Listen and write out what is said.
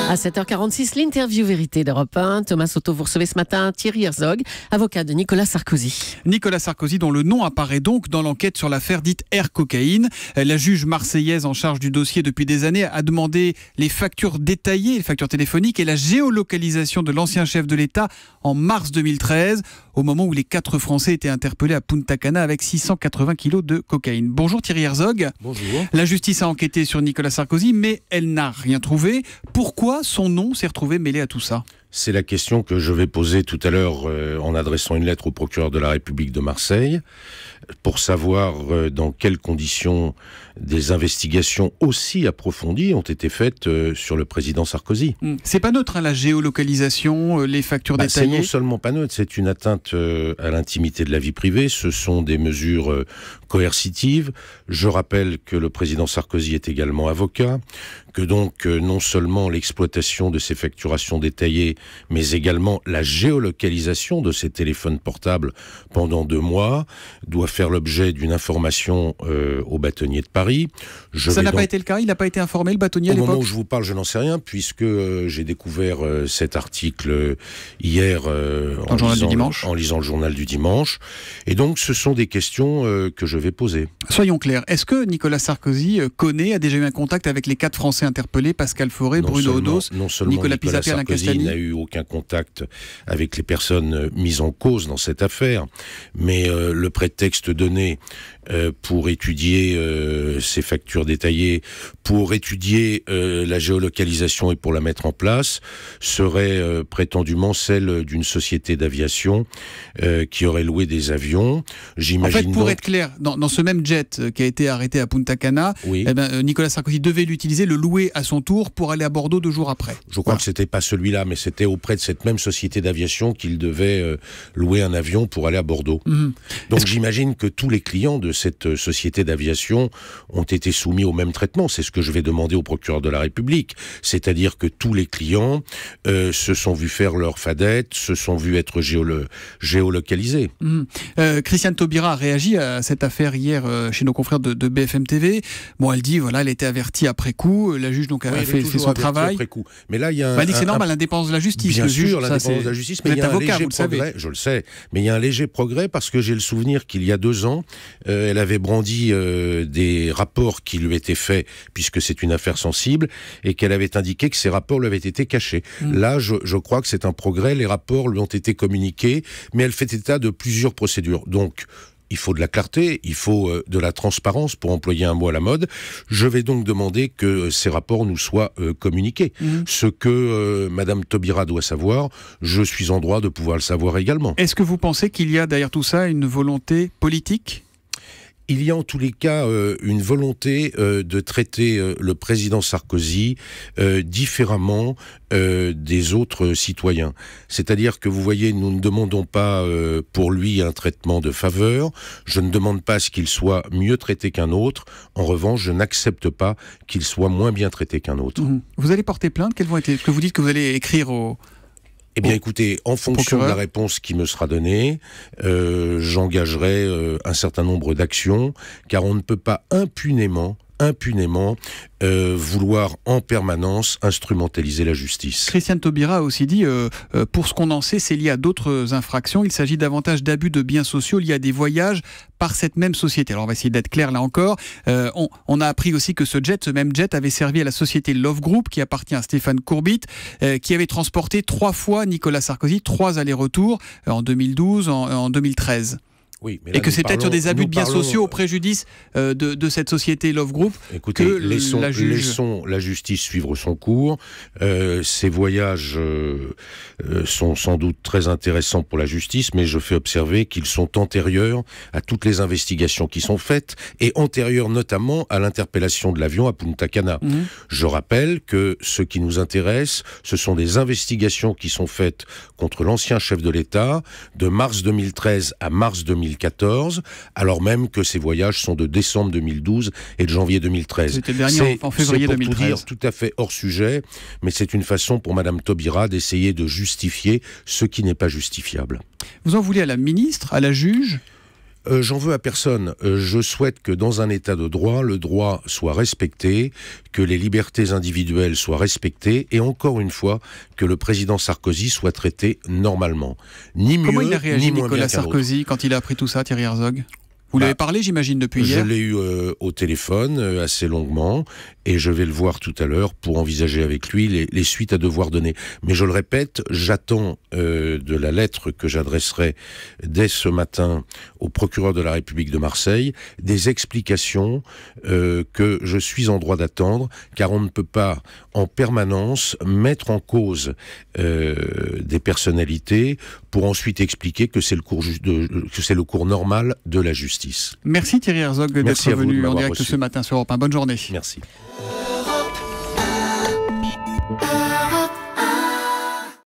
À 7h46, l'interview vérité d'Europe 1. Thomas Soto, vous recevez ce matin Thierry Herzog, avocat de Nicolas Sarkozy. Nicolas Sarkozy, dont le nom apparaît donc dans l'enquête sur l'affaire dite Air Cocaïne. La juge marseillaise en charge du dossier depuis des années a demandé les factures détaillées, les factures téléphoniques et la géolocalisation de l'ancien chef de l'État en mars 2013, au moment où les 4 Français étaient interpellés à Punta Cana avec 680 kilos de cocaïne. Bonjour Thierry Herzog. Bonjour. La justice a enquêté sur Nicolas Sarkozy, mais elle n'a rien trouvé. Pourquoi son nom s'est retrouvé mêlé à tout ça ? C'est la question que je vais poser tout à l'heure en adressant une lettre au procureur de la République de Marseille pour savoir dans quelles conditions des investigations aussi approfondies ont été faites sur le président Sarkozy. C'est pas neutre, hein, la géolocalisation, les factures détaillées. C'est non seulement pas neutre, c'est une atteinte à l'intimité de la vie privée. Ce sont des mesures coercitives. Je rappelle que le président Sarkozy est également avocat, que donc non seulement l'exploitation de ces facturations détaillées, mais également la géolocalisation de ces téléphones portables pendant 2 mois doit faire l'objet d'une information au bâtonnier de Paris. Ça n'a pas été le cas? Il n'a pas été informé, le bâtonnier, à l'époque? Au moment où je vous parle, je n'en sais rien, puisque j'ai découvert cet article hier en lisant le journal du dimanche. Et donc, ce sont des questions que je vais poser. Soyons clairs, est-ce que Nicolas Sarkozy a déjà eu un contact avec les 4 Français interpellés, Pascal Fauré, Bruno Odos, Nicolas Pisapia, Alain Castagni? Il n'a eu aucun contact avec les personnes mises en cause dans cette affaire, mais le prétexte donné pour étudier ces factures détaillées, pour étudier la géolocalisation et pour la mettre en place, serait prétendument celle d'une société d'aviation qui aurait loué des avions. J'imagine. En fait, pour être clair, dans ce même jet qui a été arrêté à Punta Cana, oui. Nicolas Sarkozy devait l'utiliser, le louer à son tour pour aller à Bordeaux 2 jours après. Je crois que c'était pas celui-là, mais c'était auprès de cette même société d'aviation qu'il devait louer un avion pour aller à Bordeaux. Donc j'imagine que tous les clients de cette société d'aviation ont été soumis au même traitement. C'est ce que je vais demander au procureur de la République. C'est-à-dire que tous les clients se sont vus faire leur fadette, se sont vus être géolocalisés. Christiane Taubira a réagi à cette affaire hier chez nos confrères de BFM TV. Bon, elle dit, voilà, elle était avertie après coup. La juge donc a fait son travail. Après coup. Mais là, il y a c'est normal, l'indépendance de la justice. Bien sûr, l'indépendance de la justice, mais il y a un léger progrès. Je le sais, mais il y a un léger progrès parce que j'ai le souvenir qu'il y a 2 ans, elle avait brandi des rapports qui lui étaient faits, puisque c'est une affaire sensible, et qu'elle avait indiqué que ces rapports lui avaient été cachés. Là, je crois que c'est un progrès. Les rapports lui ont été communiqués, mais elle fait état de plusieurs procédures. Donc, il faut de la clarté, il faut de la transparence, pour employer un mot à la mode. Je vais donc demander que ces rapports nous soient communiqués. Ce que Madame Taubira doit savoir, je suis en droit de pouvoir le savoir également. Est-ce que vous pensez qu'il y a derrière tout ça une volonté politique ? Il y a en tous les cas une volonté de traiter le président Sarkozy différemment des autres citoyens. C'est-à-dire que vous voyez, nous ne demandons pas pour lui un traitement de faveur, je ne demande pas à ce qu'il soit mieux traité qu'un autre, en revanche je n'accepte pas qu'il soit moins bien traité qu'un autre. Vous allez porter plainte? Quelles vont être... Est-ce que vous dites que vous allez écrire au... Eh bien, écoutez, en fonction de la réponse qui me sera donnée, j'engagerai un certain nombre d'actions, car on ne peut pas impunément vouloir en permanence instrumentaliser la justice. Christiane Taubira a aussi dit, pour ce qu'on en sait, c'est lié à d'autres infractions. Il s'agit davantage d'abus de biens sociaux liés à des voyages par cette même société. Alors on va essayer d'être clair là encore. On a appris aussi que ce même jet avait servi à la société Love Group, qui appartient à Stéphane Courbit, qui avait transporté 3 fois Nicolas Sarkozy, 3 allers-retours, en 2012, en 2013. Oui, mais et que c'est peut-être sur des abus de biens sociaux au préjudice de cette société Love Group. Écoutez, laissons la justice suivre son cours. Ces voyages sont sans doute très intéressants pour la justice, mais je fais observer qu'ils sont antérieurs à toutes les investigations qui sont faites, et antérieurs notamment à l'interpellation de l'avion à Punta Cana. Je rappelle que ce qui nous intéresse, ce sont des investigations qui sont faites contre l'ancien chef de l'État de mars 2013 à mars 2014, alors même que ces voyages sont de décembre 2012 et de janvier 2013. C'était le dernier en février 2013. C'est pour tout dire tout à fait hors sujet, mais c'est une façon pour Madame Taubira d'essayer de justifier ce qui n'est pas justifiable. Vous en voulez à la ministre, à la juge ? J'en veux à personne. Je souhaite que dans un état de droit, le droit soit respecté, que les libertés individuelles soient respectées, et encore une fois, que le président Sarkozy soit traité normalement. Ni mieux, Comment il a réagi, ni moins Nicolas bien qu'un Sarkozy, autre. quand il a appris tout ça, Thierry Herzog ? Vous l'avez parlé, j'imagine, depuis hier ? Je l'ai eu au téléphone assez longuement, et je vais le voir tout à l'heure pour envisager avec lui les suites à devoir donner. Mais je le répète, j'attends de la lettre que j'adresserai dès ce matin au procureur de la République de Marseille des explications que je suis en droit d'attendre, car on ne peut pas en permanence mettre en cause des personnalités pour ensuite expliquer que c'est le cours normal de la justice. Merci Thierry Herzog d'être venu en direct reçu. ce matin sur Europe 1. Bonne journée. Merci.